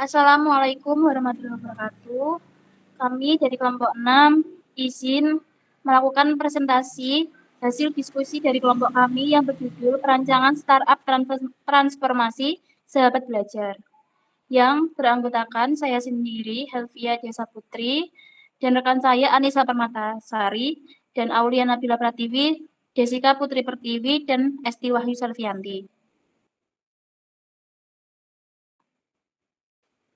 Assalamualaikum warahmatullahi wabarakatuh. Kami dari kelompok 6 izin melakukan presentasi hasil diskusi dari kelompok kami yang berjudul Perancangan Startup Transformasi Sahabat Belajar, yang beranggotakan saya sendiri, Helvia Desa Putri, dan rekan saya Anissa Permatasari, dan Aulia Nabila Pratiwi, Desika Putri Pertiwi, dan Esti Wahyu Selvianti.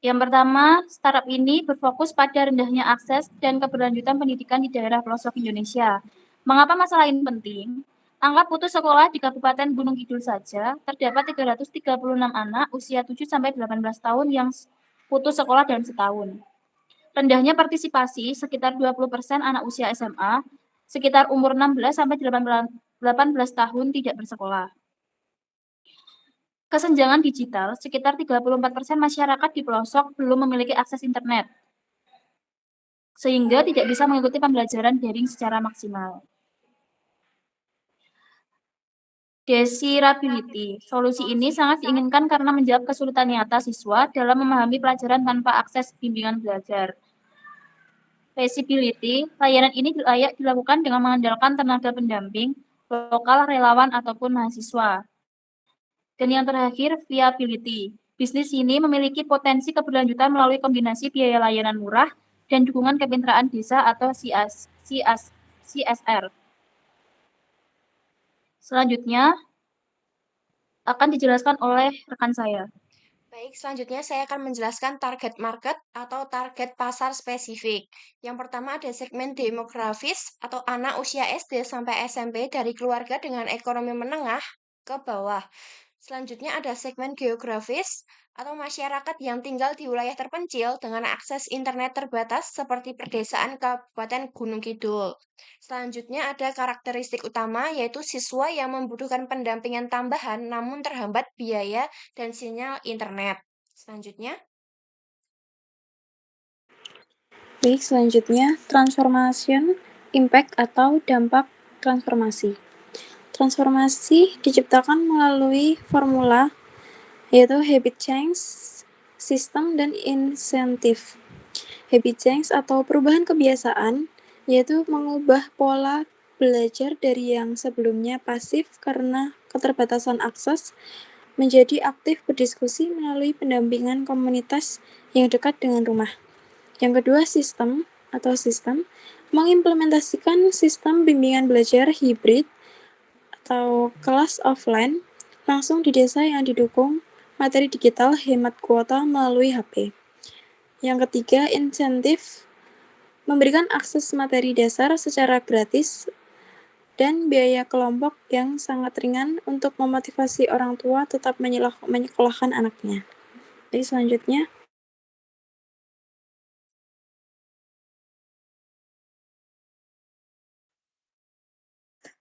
Yang pertama, startup ini berfokus pada rendahnya akses dan keberlanjutan pendidikan di daerah pelosok Indonesia. Mengapa masalah ini penting? Angka putus sekolah di Kabupaten Gunung Kidul saja terdapat 336 anak usia 7-18 tahun yang putus sekolah dalam setahun. Rendahnya partisipasi sekitar 20% anak usia SMA, sekitar umur 16-18 tahun tidak bersekolah. Kesenjangan digital, sekitar 34% masyarakat di pelosok belum memiliki akses internet, sehingga tidak bisa mengikuti pembelajaran daring secara maksimal. Desirability. Solusi ini sangat diinginkan karena menjawab kesulitan nyata siswa dalam memahami pelajaran tanpa akses bimbingan belajar. Feasibility, layanan ini layak dilakukan dengan mengandalkan tenaga pendamping, lokal, relawan, ataupun mahasiswa. Dan yang terakhir, viability. Bisnis ini memiliki potensi keberlanjutan melalui kombinasi biaya layanan murah dan dukungan kemitraan desa atau CSR. Selanjutnya akan dijelaskan oleh rekan saya. Baik, selanjutnya saya akan menjelaskan target market atau target pasar spesifik. Yang pertama ada segmen demografis atau anak usia SD sampai SMP dari keluarga dengan ekonomi menengah ke bawah. Selanjutnya ada segmen geografis atau masyarakat yang tinggal di wilayah terpencil dengan akses internet terbatas seperti pedesaan Kabupaten Gunung Kidul. Selanjutnya ada karakteristik utama yaitu siswa yang membutuhkan pendampingan tambahan namun terhambat biaya dan sinyal internet. Selanjutnya, Baik, selanjutnya transformation impact atau dampak transformasi. Transformasi diciptakan melalui formula yaitu habit change, sistem, dan insentif. Habit change atau perubahan kebiasaan yaitu mengubah pola belajar dari yang sebelumnya pasif karena keterbatasan akses menjadi aktif berdiskusi melalui pendampingan komunitas yang dekat dengan rumah. Yang kedua, sistem mengimplementasikan sistem bimbingan belajar hibrid atau kelas offline langsung di desa yang didukung materi digital hemat kuota melalui HP. Yang ketiga, insentif memberikan akses materi dasar secara gratis dan biaya kelompok yang sangat ringan untuk memotivasi orang tua tetap menyekolahkan anaknya. Jadi selanjutnya,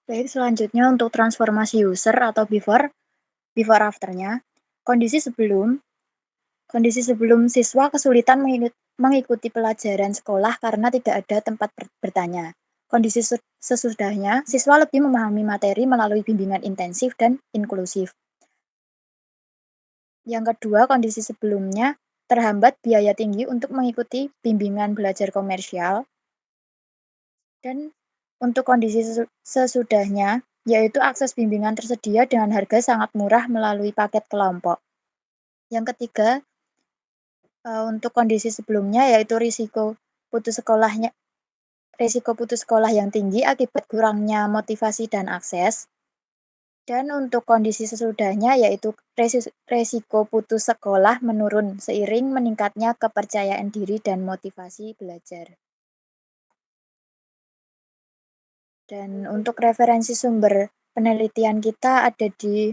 Baik, selanjutnya untuk transformasi user atau before afternya, kondisi sebelum siswa kesulitan mengikuti pelajaran sekolah karena tidak ada tempat bertanya. Kondisi sesudahnya, siswa lebih memahami materi melalui bimbingan intensif dan inklusif. Yang kedua, kondisi sebelumnya terhambat biaya tinggi untuk mengikuti bimbingan belajar komersial. Dan untuk kondisi sesudahnya, yaitu akses bimbingan tersedia dengan harga sangat murah melalui paket kelompok. Yang ketiga, untuk kondisi sebelumnya yaitu risiko putus sekolah yang tinggi akibat kurangnya motivasi dan akses. Dan untuk kondisi sesudahnya yaitu resiko putus sekolah menurun seiring meningkatnya kepercayaan diri dan motivasi belajar. Dan untuk referensi sumber penelitian kita ada di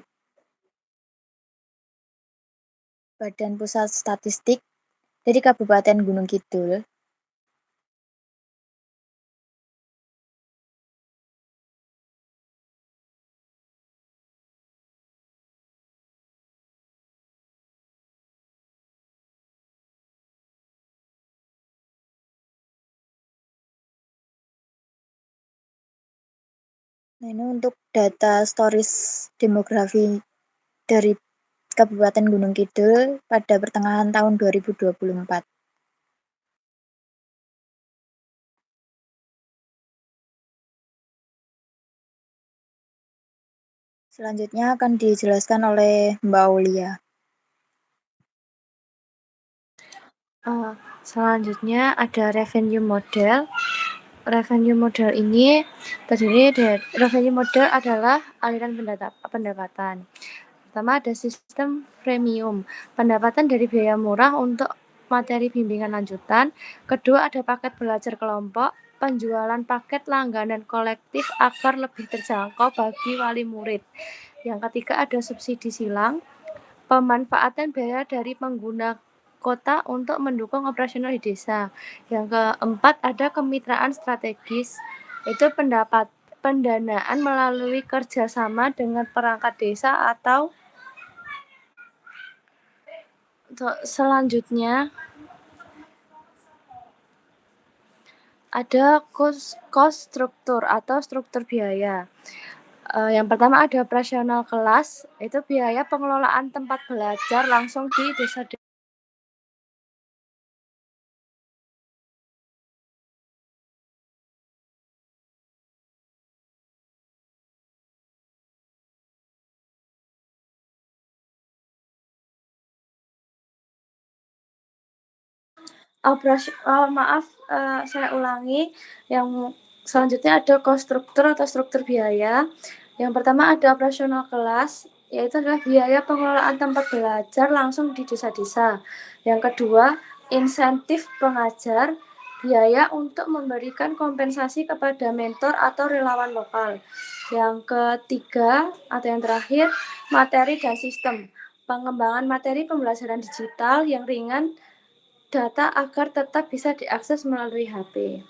Badan Pusat Statistik dari Kabupaten Gunung Kidul. Nah, ini untuk data stories demografi dari Kabupaten Gunung Kidul pada pertengahan tahun 2024. Selanjutnya akan dijelaskan oleh Mbak Aulia. Selanjutnya ada revenue model. Revenue model ini terdiri dari revenue model adalah aliran pendapatan. Pertama ada sistem freemium, pendapatan dari biaya murah untuk materi bimbingan lanjutan. Kedua ada paket belajar kelompok, penjualan paket langganan kolektif agar lebih terjangkau bagi wali murid. Yang ketiga ada subsidi silang, pemanfaatan biaya dari pengguna kota untuk mendukung operasional di desa. Yang keempat ada kemitraan strategis, itu pendanaan melalui kerjasama dengan perangkat desa atau selanjutnya ada cost struktur atau struktur biaya. Yang pertama ada operasional kelas, itu biaya pengelolaan tempat belajar langsung di desa. Saya ulangi, yang selanjutnya ada cost struktur atau struktur biaya. Yang pertama ada operasional kelas, yaitu adalah biaya pengelolaan tempat belajar langsung di desa-desa. Yang kedua, insentif pengajar, biaya untuk memberikan kompensasi kepada mentor atau relawan lokal. Yang ketiga atau yang terakhir, materi dan sistem, pengembangan materi pembelajaran digital yang ringan, data agar tetap bisa diakses melalui HP.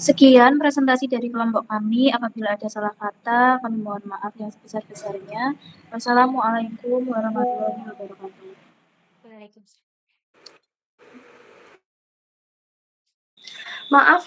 Sekian presentasi dari kelompok kami. Apabila ada salah kata, kami mohon maaf yang sebesar-besarnya. Wassalamualaikum warahmatullahi wabarakatuh. Waalaikumsalam. Maaf